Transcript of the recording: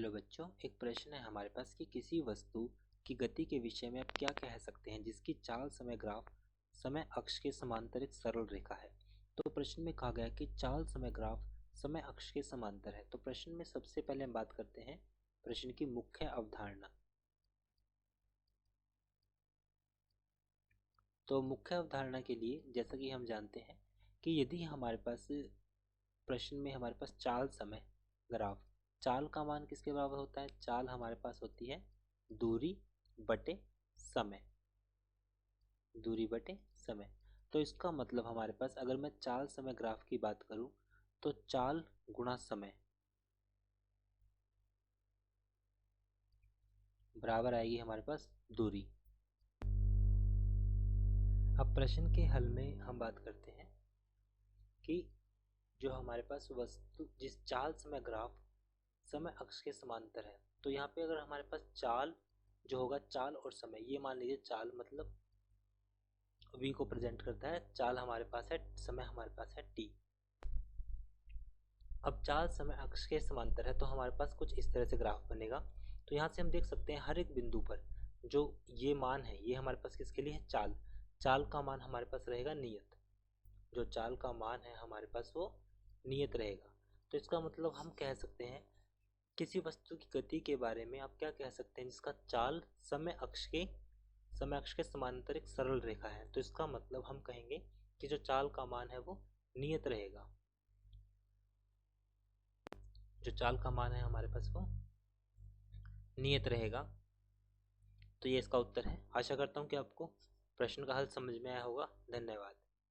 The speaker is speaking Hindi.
हेलो बच्चों, एक प्रश्न है हमारे पास कि किसी वस्तु की गति के विषय में आप क्या कह सकते हैं जिसकी चाल समय ग्राफ समय अक्ष के समांतर एक सरल रेखा है। तो प्रश्न में कहा गया कि चाल समय ग्राफ समय अक्ष के समांतर है। तो प्रश्न में सबसे पहले हम बात करते हैं प्रश्न की मुख्य अवधारणा। तो मुख्य अवधारणा के लिए जैसा कि हम जानते हैं कि यदि हमारे पास प्रश्न में हमारे पास चाल समय ग्राफ, चाल का मान किसके बराबर होता है? चाल हमारे पास होती है दूरी बटे समय, दूरी बटे समय। तो इसका मतलब हमारे पास अगर मैं चाल समय ग्राफ की बात करूं तो चाल गुणा समय बराबर आएगी हमारे पास दूरी। अब प्रश्न के हल में हम बात करते हैं कि जो हमारे पास वस्तु जिस चाल समय ग्राफ समय अक्ष के समांतर है, तो यहाँ पे अगर हमारे पास चाल जो होगा, चाल और समय, ये मान लीजिए चाल मतलब v को प्रेजेंट करता है, चाल हमारे पास है, समय हमारे पास है t। अब चाल समय अक्ष के समांतर है तो हमारे पास कुछ इस तरह से ग्राफ बनेगा। तो यहाँ से हम देख सकते हैं हर एक बिंदु पर जो ये मान है ये हमारे पास किसके लिए है? चाल। चाल का मान हमारे पास रहेगा नियत, जो चाल का मान है हमारे पास वो नियत रहेगा। तो इसका मतलब हम कह सकते हैं किसी वस्तु की गति के बारे में आप क्या कह सकते हैं जिसका चाल समय अक्ष के समांतर एक सरल रेखा है। तो इसका मतलब हम कहेंगे कि जो चाल का मान है वो नियत रहेगा, जो चाल का मान है हमारे पास वो नियत रहेगा। तो ये इसका उत्तर है। आशा करता हूँ कि आपको प्रश्न का हल समझ में आया होगा। धन्यवाद।